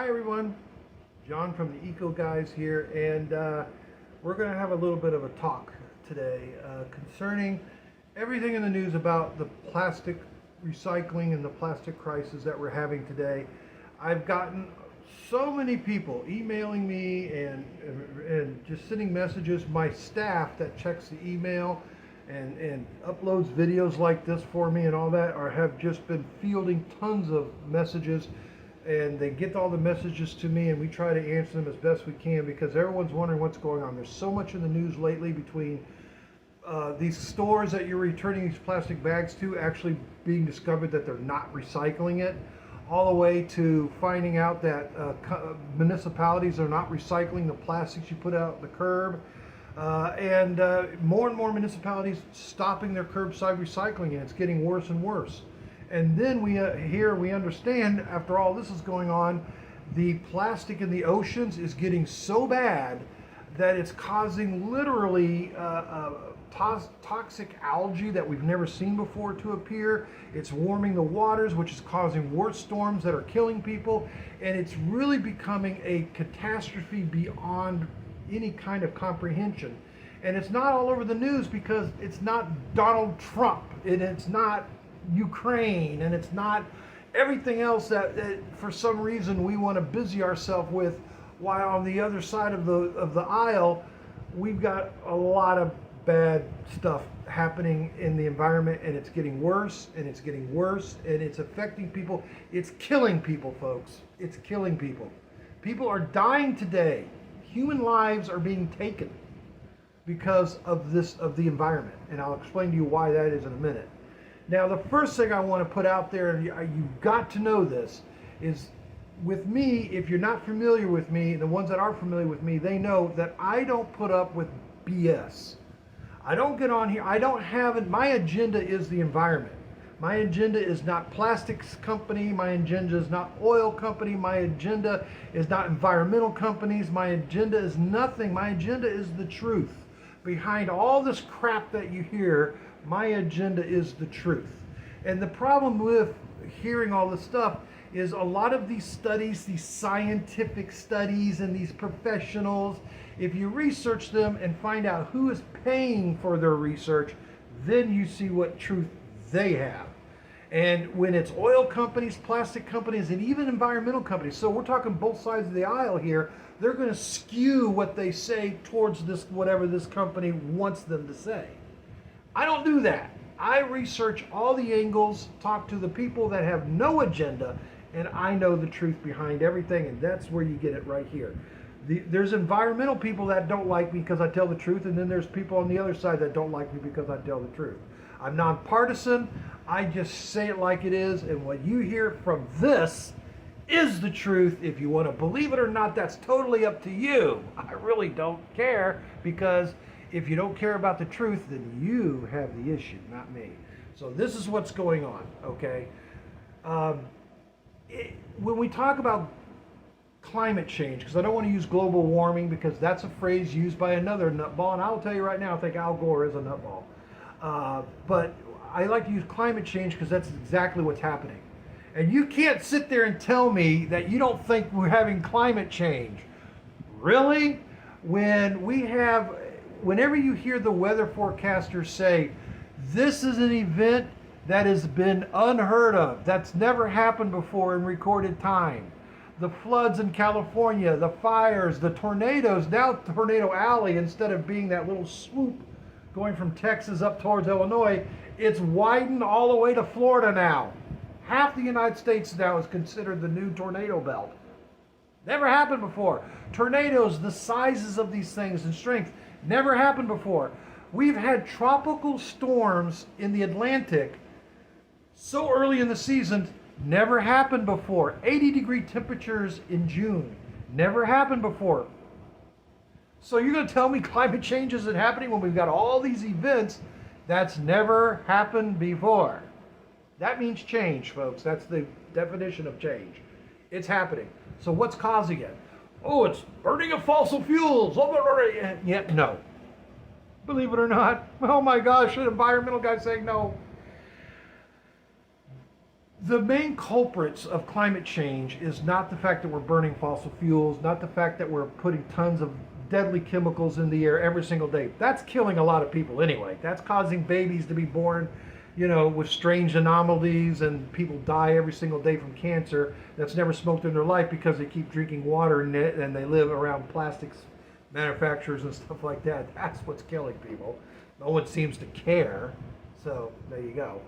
Hi everyone, John from the Eco Guys here, and we're going to have a little bit of a talk today concerning everything in the news about the plastic recycling and the plastic crisis that we're having today. I've gotten so many people emailing me and just sending messages. My staff that checks the email and uploads videos like this for me and all that have just been fielding tons of messages, and they get all the messages to me and we try to answer them as best we can because everyone's wondering what's going on. There's so much in the news lately between these stores that you're returning these plastic bags to actually being discovered that they're not recycling it, all the way to finding out that municipalities are not recycling the plastics you put out the curb, and more municipalities stopping their curbside recycling, and it's getting worse and worse. And then we understand, after all this is going on, the plastic in the oceans is getting so bad that it's causing literally toxic algae that we've never seen before to appear. It's warming the waters, which is causing worse storms that are killing people, and it's really becoming a catastrophe beyond any kind of comprehension. And it's not all over the news because it's not Donald Trump, and it's not Ukraine, and it's not everything else that for some reason we want to busy ourselves with, while on the other side of the aisle we've got a lot of bad stuff happening in the environment, and it's getting worse and it's getting worse, and it's affecting people. It's killing people, folks. It's killing people. People are dying today. Human lives are being taken because of the environment, and I'll explain to you why that is in a minute. Now, the first thing I want to put out there, and you've got to know this, is with me, if you're not familiar with me, the ones that are familiar with me, they know that I don't put up with BS. I don't get on here, I don't have it, my agenda is the environment. My agenda is not plastics company, my agenda is not oil company, my agenda is not environmental companies, my agenda is nothing. My agenda is the truth. Behind all this crap that you hear, my agenda is the truth. And the problem with hearing all this stuff is a lot of these studies, these scientific studies and these professionals, if you research them and find out who is paying for their research, then you see what truth they have. And when it's oil companies, plastic companies, and even environmental companies, so we're talking both sides of the aisle here, they're going to skew what they say towards this, whatever this company wants them to say. I don't do that. I research all the angles, talk to the people that have no agenda, and I know the truth behind everything, and that's where you get it right here. There's environmental people that don't like me because I tell the truth, and then there's people on the other side that don't like me because I tell the truth. I'm nonpartisan. I just say it like it is, and what you hear from this is the truth. If you want to believe it or not, that's totally up to you. I really don't care, because if you don't care about the truth, then you have the issue, not me. So this is what's going on, okay? When we talk about climate change, because I don't want to use global warming because that's a phrase used by another nutball, and I'll tell you right now, I think Al Gore is a nutball. But I like to use climate change because that's exactly what's happening. And you can't sit there and tell me that you don't think we're having climate change. Really? Whenever you hear the weather forecasters say, this is an event that has been unheard of, that's never happened before in recorded time. The floods in California, the fires, the tornadoes, now Tornado Alley, instead of being that little swoop going from Texas up towards Illinois, it's widened all the way to Florida now. Half the United States now is considered the new tornado belt. Never happened before. Tornadoes, the sizes of these things and strength, never happened before. We've had tropical storms in the Atlantic so early in the season, never happened before. 80-degree temperatures in June, never happened before. So you're going to tell me climate change isn't happening when we've got all these events? That's never happened before. That means change, folks. That's the definition of change. It's happening. So what's causing it? Oh, it's burning of fossil fuels. Yeah, no. Believe it or not. Oh my gosh, an environmental guy saying no. The main culprits of climate change is not the fact that we're burning fossil fuels, not the fact that we're putting tons of deadly chemicals in the air every single day. That's killing a lot of people anyway. That's causing babies to be born, with strange anomalies, and people die every single day from cancer that's never smoked in their life because they keep drinking water and they live around plastics manufacturers and stuff like that. That's what's killing people. No one seems to care. So there you go.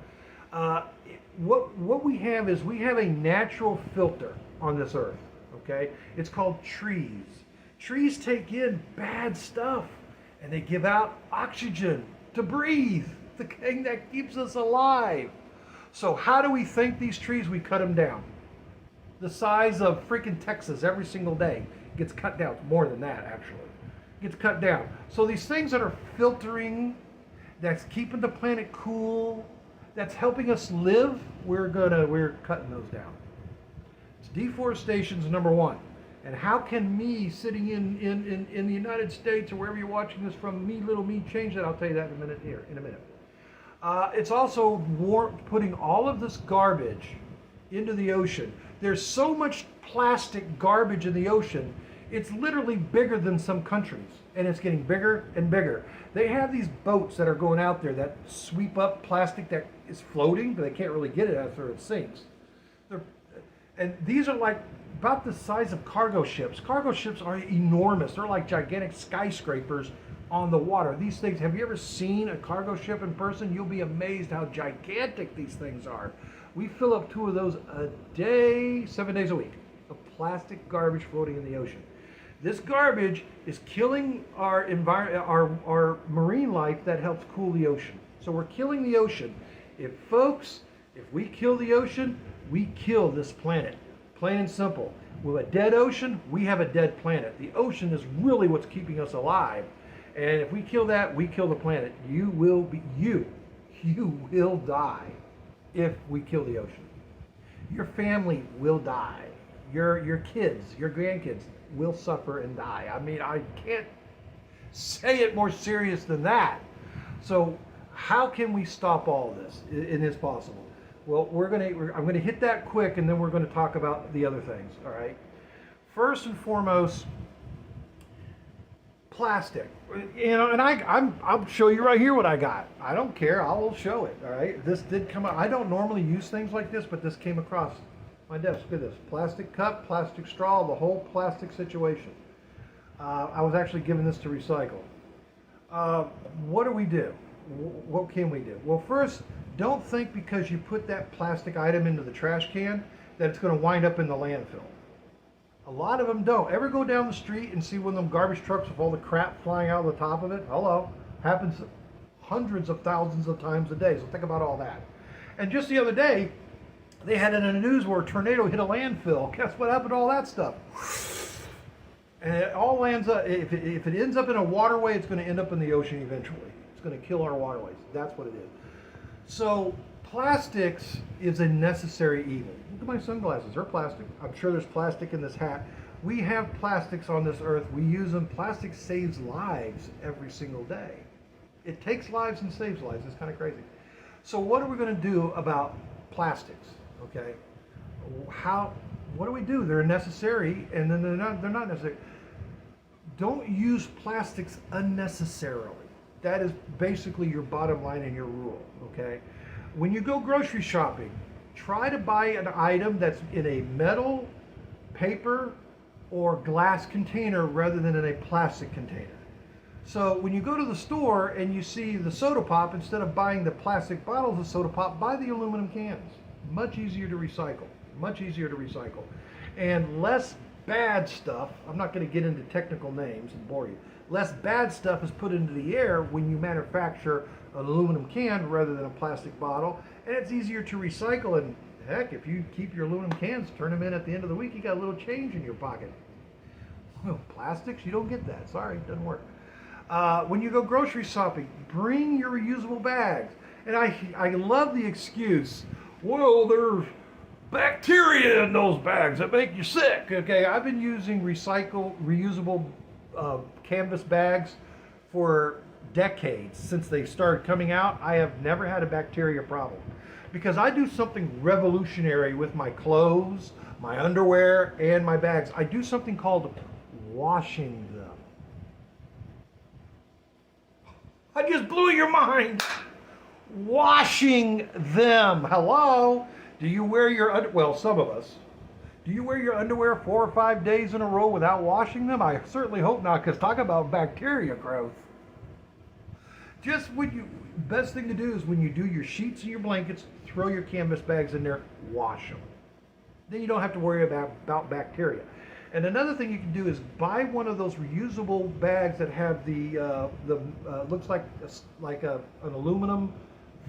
What we have is we have a natural filter on this earth. Okay, it's called trees. Trees take in bad stuff and they give out oxygen to breathe, the thing that keeps us alive. So how do we thank these trees? We cut them down. The size of freaking Texas every single day gets cut down. More than that, actually. Gets cut down. So these things that are filtering, that's keeping the planet cool, that's helping us live, we're cutting those down. It's deforestation's number one. And how can me sitting in the United States or wherever you're watching this from, little me, change that? I'll tell you that in a minute. It's also putting all of this garbage into the ocean. There's so much plastic garbage in the ocean, it's literally bigger than some countries, and it's getting bigger and bigger. They have these boats that are going out there that sweep up plastic that is floating, but they can't really get it after it sinks. And these are like about the size of cargo ships. Cargo ships are enormous. They're like gigantic skyscrapers on the water. These things, have you ever seen a cargo ship in person? You'll be amazed how gigantic these things are. We fill up 2 of those a day, 7 days a week, of plastic garbage floating in the ocean. This garbage is killing our marine life that helps cool the ocean. So we're killing the ocean. If we kill the ocean, we kill this planet. Plain and simple. With a dead ocean, we have a dead planet. The ocean is really what's keeping us alive. And if we kill that, we kill the planet. You will die if we kill the ocean. Your family will die. Your kids, your grandkids will suffer and die. I mean, I can't say it more serious than that. So how can we stop all this? It is possible. Well, I'm gonna hit that quick, and then we're gonna talk about the other things. All right. First and foremost, plastic. And I'll show you right here what I got. I don't care. I will show it. All right. This did come out. I don't normally use things like this, but this came across my desk. Look at this. Plastic cup, plastic straw, the whole plastic situation. I was actually given this to recycle. What do we do? What can we do? Well, first, don't think because you put that plastic item into the trash can that it's going to wind up in the landfill. A lot of them don't. Ever go down the street and see one of them garbage trucks with all the crap flying out of the top of it? Hello. Happens hundreds of thousands of times a day. So think about all that. And just the other day, they had it in the news where a tornado hit a landfill. Guess what happened to all that stuff? And it all lands up, if it ends up in a waterway, it's going to end up in the ocean eventually. It's going to kill our waterways. That's what it is. So plastics is a necessary evil. Look at my sunglasses. They're plastic. I'm sure there's plastic in this hat. We have plastics on this earth. We use them. Plastic saves lives every single day. It takes lives and saves lives. It's kind of crazy. So what are we going to do about plastics? Okay. What do we do? They're necessary, and then they're not necessary. Don't use plastics unnecessarily. That is basically your bottom line and your rule, okay? When you go grocery shopping, try to buy an item that's in a metal, paper, or glass container rather than in a plastic container. So when you go to the store and you see the soda pop, instead of buying the plastic bottles of soda pop, buy the aluminum cans. Much easier to recycle. Much easier to recycle. And less bad stuff, I'm not going to get into technical names and bore you, less bad stuff is put into the air when you manufacture an aluminum can rather than a plastic bottle, and it's easier to recycle. And heck, if you keep your aluminum cans, turn them in at the end of the week, you got a little change in your pocket. Well, plastics, you don't get that. Sorry, it doesn't work. When you go grocery shopping, bring your reusable bags. And I love the excuse, well, there's bacteria in those bags that make you sick. Okay, I've been using reusable canvas bags for decades. Since they started coming out, I have never had a bacteria problem. because I do something revolutionary with my clothes, my underwear, and my bags. I do something called washing them. I just blew your mind. Washing them. Hello? Do you wear your, well, some of us. Do you wear your underwear 4 or 5 days in a row without washing them? I certainly hope not, because talk about bacteria growth. Just when you, best thing to do is when you do your sheets and your blankets, throw your canvas bags in there, wash them. Then you don't have to worry about bacteria. And another thing you can do is buy one of those reusable bags that have the looks like an aluminum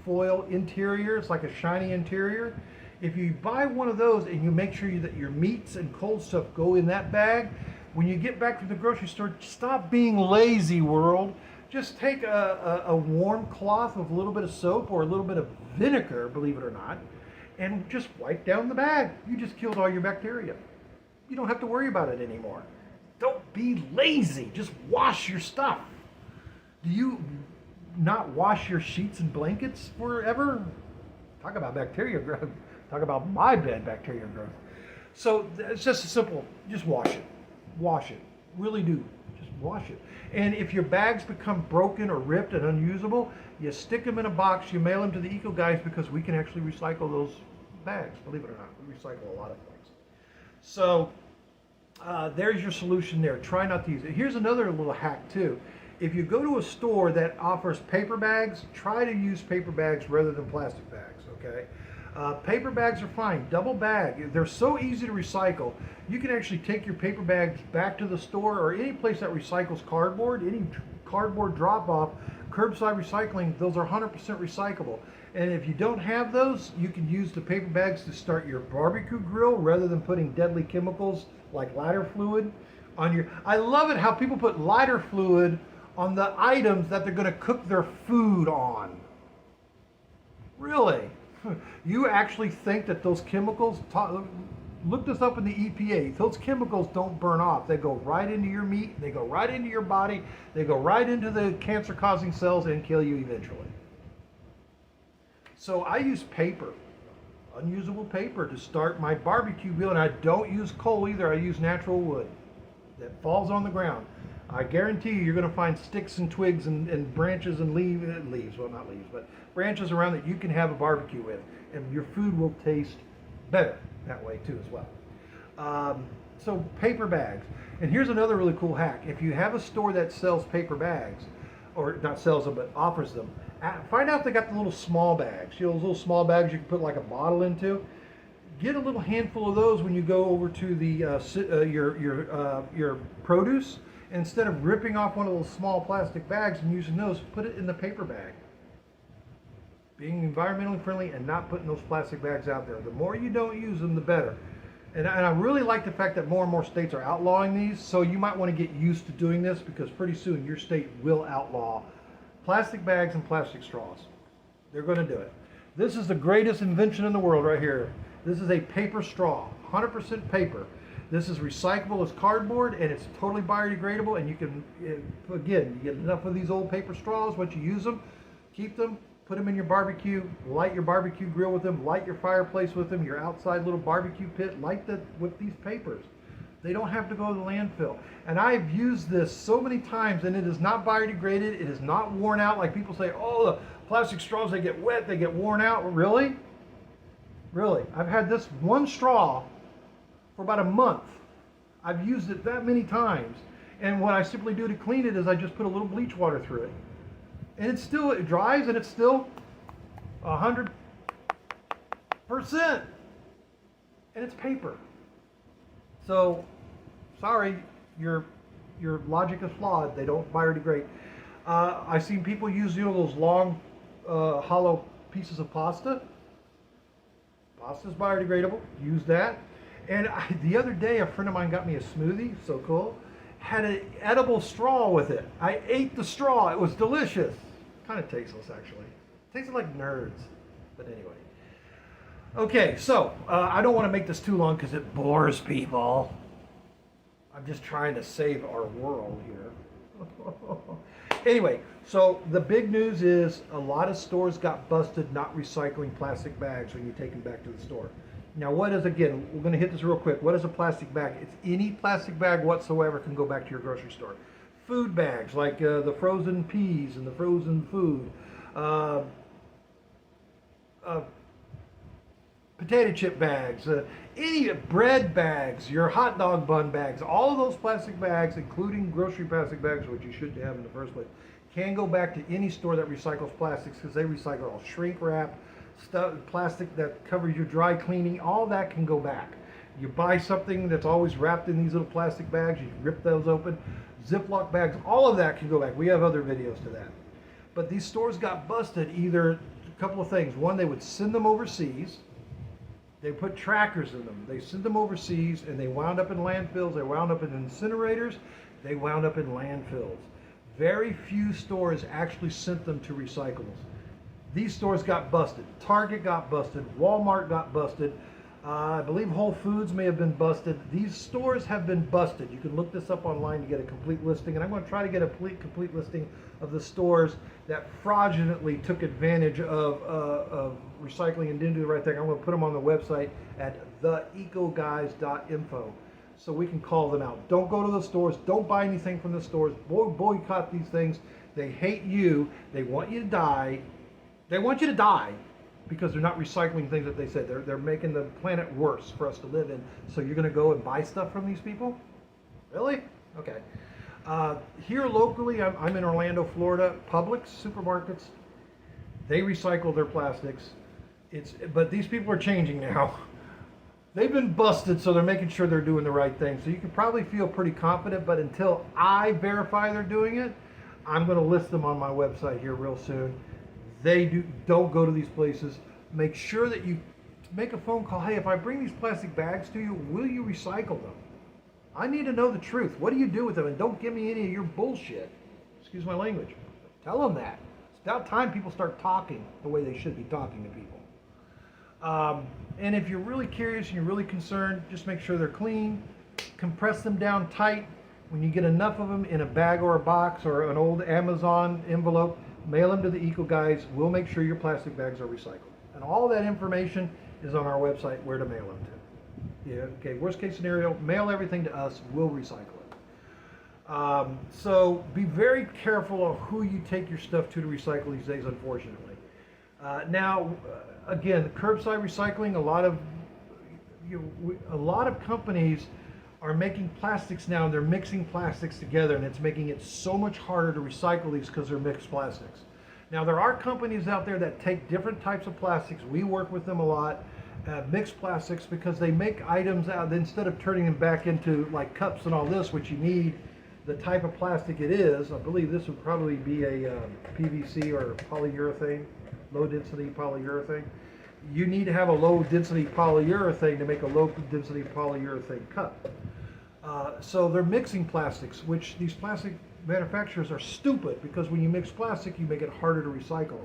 foil interior. It's like a shiny interior. If you buy one of those and you make sure that your meats and cold stuff go in that bag, when you get back from the grocery store, stop being lazy, world. Just take a warm cloth with a little bit of soap or a little bit of vinegar, believe it or not, and just wipe down the bag. You just killed all your bacteria. You don't have to worry about it anymore. Don't be lazy. Just wash your stuff. Do you not wash your sheets and blankets forever? Talk about bacteria growth. Talk about my bad bacteria growth. So it's just a simple, just wash it. Wash it. Really do. Just wash it. And if your bags become broken or ripped and unusable, you stick them in a box, you mail them to the Eco Guys, because we can actually recycle those bags. Believe it or not, we recycle a lot of things. So there's your solution there. Try not to use it. Here's another little hack too. If you go to a store that offers paper bags, try to use paper bags rather than plastic bags, okay? Paper bags are fine. Double bag. They're so easy to recycle. You can actually take your paper bags back to the store or any place that recycles cardboard, any cardboard drop-off, curbside recycling, those are 100% recyclable. And if you don't have those, you can use the paper bags to start your barbecue grill rather than putting deadly chemicals like lighter fluid on your... I love it how people put lighter fluid on the items that they're going to cook their food on. Really? You actually think that those chemicals, look this up in the EPA, those chemicals don't burn off. They go right into your meat, they go right into your body, they go right into the cancer-causing cells and kill you eventually. So I use paper, unusable paper, to start my barbecue grill, and I don't use coal either. I use natural wood that falls on the ground. I guarantee you're going to find sticks and twigs and branches and leaves, well, not leaves, but branches around that you can have a barbecue with, and your food will taste better that way too as well. So paper bags. And here's another really cool hack. If you have a store that sells paper bags, or not sells them, but offers them, find out if they got the little small bags. You know, those little small bags you can put like a bottle into. Get a little handful of those when you go over to the your produce. Instead of ripping off one of those small plastic bags and using those, put it in the paper bag. Being environmentally friendly and not putting those plastic bags out there. The more you don't use them, the better. And I really like the fact that more and more states are outlawing these, so you might want to get used to doing this, because pretty soon your state will outlaw plastic bags and plastic straws. They're going to do it. This is the greatest invention in the world right here. This is a paper straw, 100% paper. This is recyclable as cardboard, and it's totally biodegradable, and you can, again, you get enough of these old paper straws. Once you use them, keep them, put them in your barbecue, light your barbecue grill with them, light your fireplace with them, your outside little barbecue pit, light that with these papers. They don't have to go to the landfill. And I've used this so many times, and it is not biodegraded, it is not worn out like people say, oh, the plastic straws, they get wet, they get worn out. Really? Really? I've had this one straw for about a month. I've used it that many times, and what I simply do to clean it is I just put a little bleach water through it, and it dries, and it's still 100%, and it's paper. So sorry, your logic is flawed. They don't biodegrade. I've seen people use, you know, those long hollow pieces of pasta. Pasta's biodegradable. Use that. And the other day, a friend of mine got me a smoothie, so cool, had an edible straw with it. I ate the straw. It was delicious. Kind of tasteless, actually. Tasted like nerds, but anyway. Okay, so I don't want to make this too long because it bores people. I'm just trying to save our world here. Anyway, so the big news is a lot of stores got busted not recycling plastic bags when you take them back to the store. Now, what is, again, we're going to hit this real quick. What is a plastic bag? It's any plastic bag whatsoever can go back to your grocery store. Food bags, like the frozen peas and the frozen food. Potato chip bags, any bread bags, your hot dog bun bags, all of those plastic bags, including grocery plastic bags, which you shouldn't have in the first place, can go back to any store that recycles plastics, because they recycle all shrink wrap, stuff, plastic that covers your dry cleaning, all that can go back. You buy something that's always wrapped in these little plastic bags, you rip those open, Ziploc bags, all of that can go back. We have other videos to that. But these stores got busted either a couple of things. One, they would send them overseas. They put trackers in them. They sent them overseas, and they wound up in landfills. They wound up in incinerators. They wound up in landfills. Very few stores actually sent them to recyclables. These stores got busted. Target got busted. Walmart got busted. I believe Whole Foods may have been busted. These stores have been busted. You can look this up online to get a complete listing, and I'm going to try to get a complete listing of the stores that fraudulently took advantage of recycling and didn't do the right thing. I'm going to put them on the website at theecoguys.info so we can call them out. Don't go to the stores. Don't buy anything from the stores. Boycott these things. They hate you. They want you to die. They want you to die because they're not recycling things that they said. They're making the planet worse for us to live in. So you're going to go and buy stuff from these people? Really? Okay. Here locally, I'm in Orlando, Florida. Publix supermarkets, they recycle their plastics. But these people are changing now. They've been busted, so they're making sure they're doing the right thing. So you can probably feel pretty confident, but until I verify they're doing it, I'm going to list them on my website here real soon. Don't go to these places. Make sure that you make a phone call. Hey, if I bring these plastic bags to you, will you recycle them? I need to know the truth. What do you do with them? And don't give me any of your bullshit. Excuse my language. Tell them that. It's about time people start talking the way they should be talking to people. And if you're really curious and you're really concerned, just make sure they're clean. Compress them down tight. When you get enough of them in a bag or a box or an old Amazon envelope, mail them to the Eco Guys. We'll make sure your plastic bags are recycled. And all that information is on our website, where to mail them to. Yeah, okay, worst case scenario, mail everything to us. We'll recycle it. So be very careful of who you take your stuff to recycle these days, unfortunately. Now, again, the curbside recycling, a lot of companies are making plastics now, and they're mixing plastics together, and it's making it so much harder to recycle these because they're mixed plastics. Now, there are companies out there that take different types of plastics. We work with them a lot, mixed plastics, because they make items out, instead of turning them back into like cups and all this, which you need the type of plastic it is. I believe this would probably be a PVC or polyurethane, low density polyurethane. You need to have a low density polyurethane to make a low density polyurethane cup. So they're mixing plastics, which these plastic manufacturers are stupid, because when you mix plastic, you make it harder to recycle.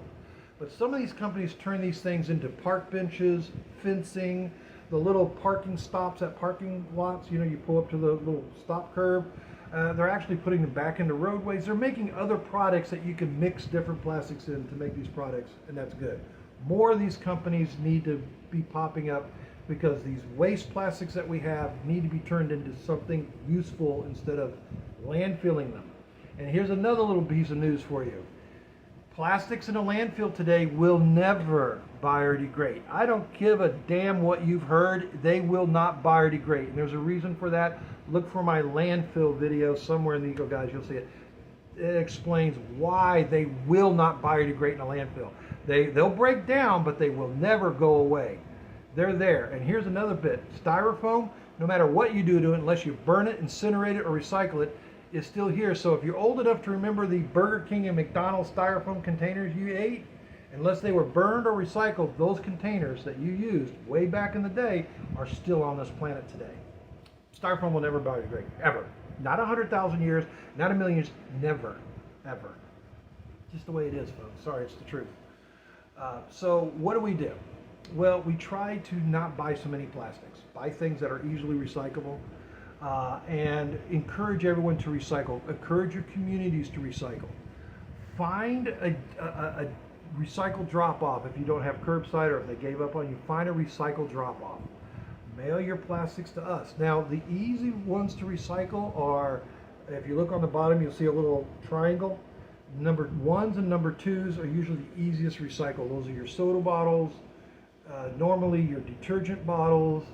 But some of these companies turn these things into park benches, fencing, the little parking stops at parking lots. You know, you pull up to the little stop curb. They're actually putting them back into roadways. They're making other products that you can mix different plastics in to make these products, and that's good. More of these companies need to be popping up, because these waste plastics that we have need to be turned into something useful instead of landfilling them. And here's another little piece of news for you. Plastics in a landfill today will never biodegrade. I don't give a damn what you've heard. They will not biodegrade. And there's a reason for that. Look for my landfill video somewhere in the Eco Guys. You'll see it. It explains why they will not biodegrade in a landfill. They'll break down, but they will never go away. They're there. And here's another bit. Styrofoam, no matter what you do to it, unless you burn it, incinerate it, or recycle it, is still here. So if you're old enough to remember the Burger King and McDonald's styrofoam containers you ate, unless they were burned or recycled, those containers that you used way back in the day are still on this planet today. Styrofoam will never biodegrade, ever. Not 100,000 years, not a million years, never, ever. Just the way it is, folks. Sorry, it's the truth. So what do? Well, we try to not buy so many plastics. Buy things that are easily recyclable, and encourage everyone to recycle. Encourage your communities to recycle. Find a recycle drop-off if you don't have curbside, or if they gave up on you. Find a recycle drop-off. Mail your plastics to us. Now, the easy ones to recycle are, if you look on the bottom, you'll see a little triangle. Number ones and number twos are usually the easiest to recycle. Those are your soda bottles, normally your detergent bottles,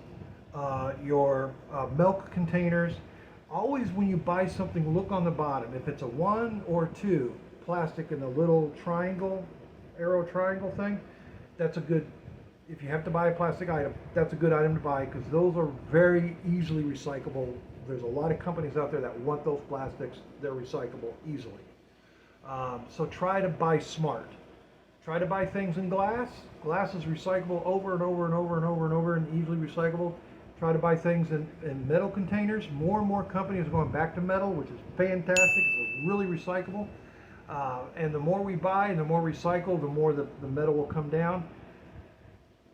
your milk containers. Always when you buy something, look on the bottom. If it's a 1 or 2 plastic in the little triangle, arrow triangle thing, that's a good, if you have to buy a plastic item, that's a good item to buy, because those are very easily recyclable. There's a lot of companies out there that want those plastics. They're recyclable easily. So try to buy smart. Try to buy things in glass. Glass is recyclable over and over and over and over and over and easily recyclable. Try to buy things in metal containers. More and more companies are going back to metal, which is fantastic. It's really recyclable. And the more we buy and the more recycle, the more the metal will come down.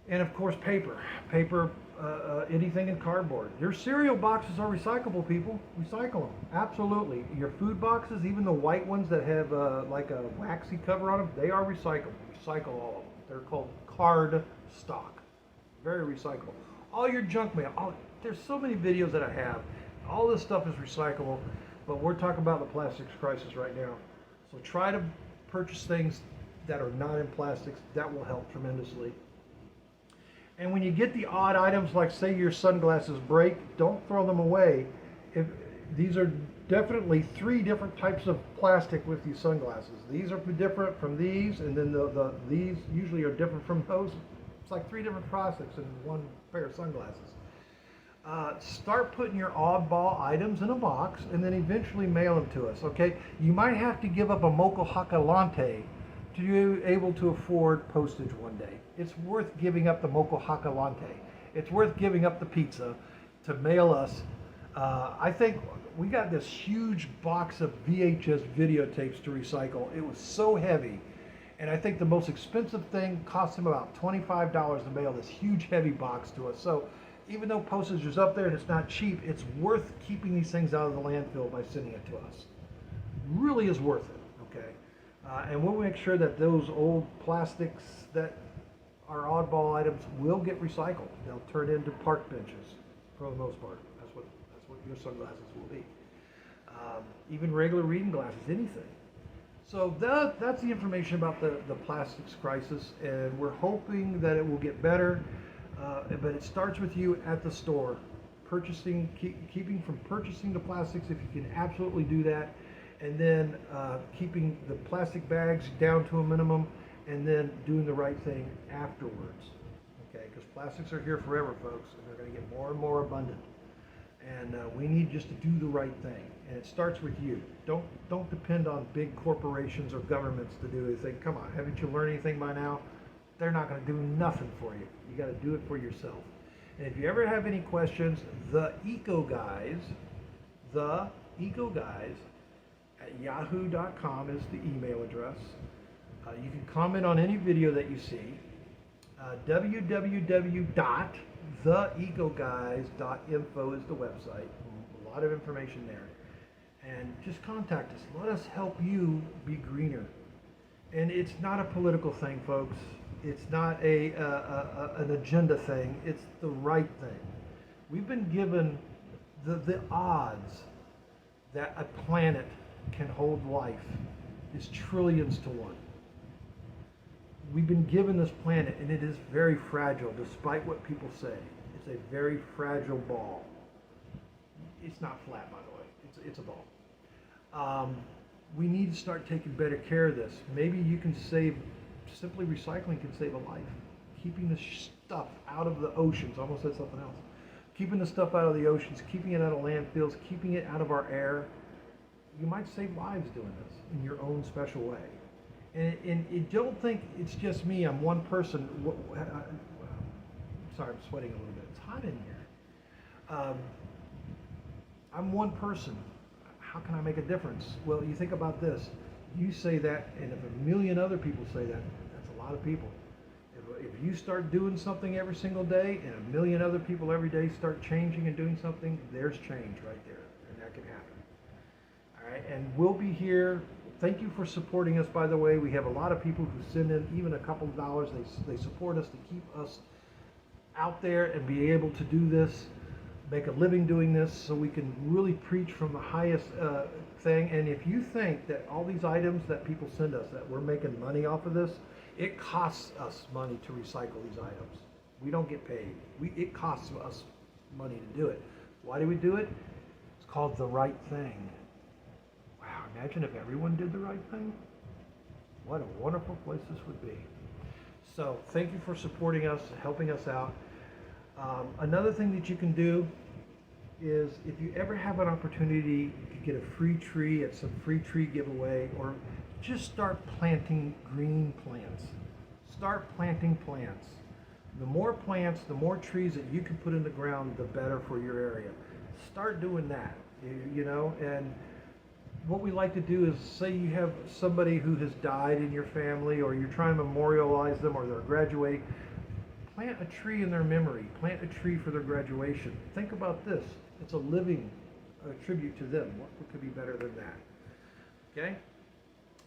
And of course, paper. Paper, anything in cardboard. Your cereal boxes are recyclable, people. Recycle them. Absolutely. Your food boxes, even the white ones that have like a waxy cover on them, they are recyclable. Recycle all of them. They're called card stock. Very recyclable. All your junk mail. There's so many videos that I have. All this stuff is recyclable, but we're talking about the plastics crisis right now. So try to purchase things that are not in plastics. That will help tremendously. And when you get the odd items, like say your sunglasses break, don't throw them away. These are definitely 3 different types of plastic with these sunglasses. These are different from these, and then these usually are different from those. It's like 3 different plastics in one pair of sunglasses. Start putting your oddball items in a box, and then eventually mail them to us, okay? You might have to give up a mocha haka latte to be able to afford postage one day. It's worth giving up the mocha haka latte. It's worth giving up the pizza to mail us. I think we got this huge box of VHS videotapes to recycle. It was so heavy. And I think the most expensive thing cost them about $25 to mail this huge heavy box to us. So even though postage is up there and it's not cheap, it's worth keeping these things out of the landfill by sending it to us. Really is worth it, okay? And we'll make sure that those old plastics that are oddball items will get recycled. They'll turn into park benches for the most part. That's what your sunglasses will be. Even regular reading glasses, anything. So that's the information about the plastics crisis, and we're hoping that it will get better. But it starts with you at the store, keeping from purchasing the plastics if you can absolutely do that, and then keeping the plastic bags down to a minimum, and then doing the right thing afterwards. Okay, because plastics are here forever, folks, and they're going to get more and more abundant. And we need just to do the right thing, and it starts with you. Don't depend on big corporations or governments to do anything. Come on, haven't you learned anything by now? They're not going to do nothing for you. You got to do it for yourself. And if you ever have any questions, theecoguys at yahoo.com is the email address. You can comment on any video that you see. www.theecoguys.info is the website. A lot of information there. And just contact us. Let us help you be greener. And it's not a political thing, folks. It's not an agenda thing. It's the right thing. We've been given the odds that a planet can hold life is trillions to 1. We've been given this planet, and it is very fragile, despite what people say. It's a very fragile ball. It's not flat, by the way. It's a ball. We need to start taking better care of this. Maybe you can simply recycling can save a life. Keeping the stuff out of the oceans, I almost said something else. Keeping the stuff out of the oceans, keeping it out of landfills, keeping it out of our air. You might save lives doing this in your own special way. And don't think it's just me. I'm one person. Sorry, I'm sweating a little bit. It's hot in here. I'm one person. How can I make a difference? Well, you think about this. You say that, and if a million other people say that, that's a lot of people. If you start doing something every single day, and a million other people every day start changing and doing something, there's change right there, and that can happen. All right, and we'll be here thank you for supporting us, by the way. We have a lot of people who send in even a couple of dollars. They support us to keep us out there and be able to do this, make a living doing this, so we can really preach from the highest thing. And if you think that all these items that people send us, that we're making money off of this, it costs us money to recycle these items. We don't get paid. It costs us money to do it. Why do we do it? It's called the right thing. Wow, imagine if everyone did the right thing. What a wonderful place this would be. So thank you for supporting us, helping us out. Another thing that you can do is, if you ever have an opportunity to get a free tree at some free tree giveaway, or just start planting green plants. Start planting plants. The more plants, the more trees that you can put in the ground, the better for your area. Start doing that, you know. And what we like to do is, say you have somebody who has died in your family, or you're trying to memorialize them, or they're graduating. Plant a tree in their memory. Plant a tree for their graduation. Think about this. It's a living tribute to them. What could be better than that? Okay?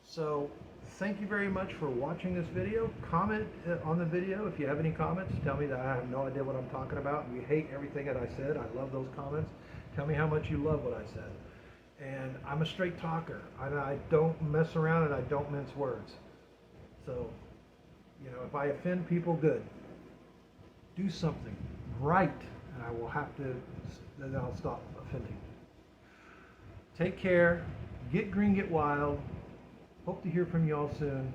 So, thank you very much for watching this video. Comment on the video if you have any comments. Tell me that I have no idea what I'm talking about and you hate everything that I said. I love those comments. Tell me how much you love what I said. And I'm a straight talker. I don't mess around and I don't mince words. So, you know, if I offend people, good. Do something right, and I will have to, then I'll stop offending. Take care. Get green, get wild. Hope to hear from you all soon.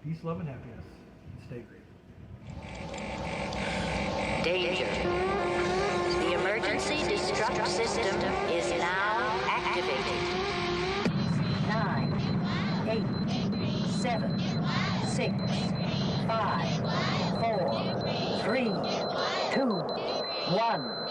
Peace, love, and happiness. Stay green. Danger. The emergency destruct system is now activated. 9, 8, 7, 6, 5, 4, 3, 2, 1.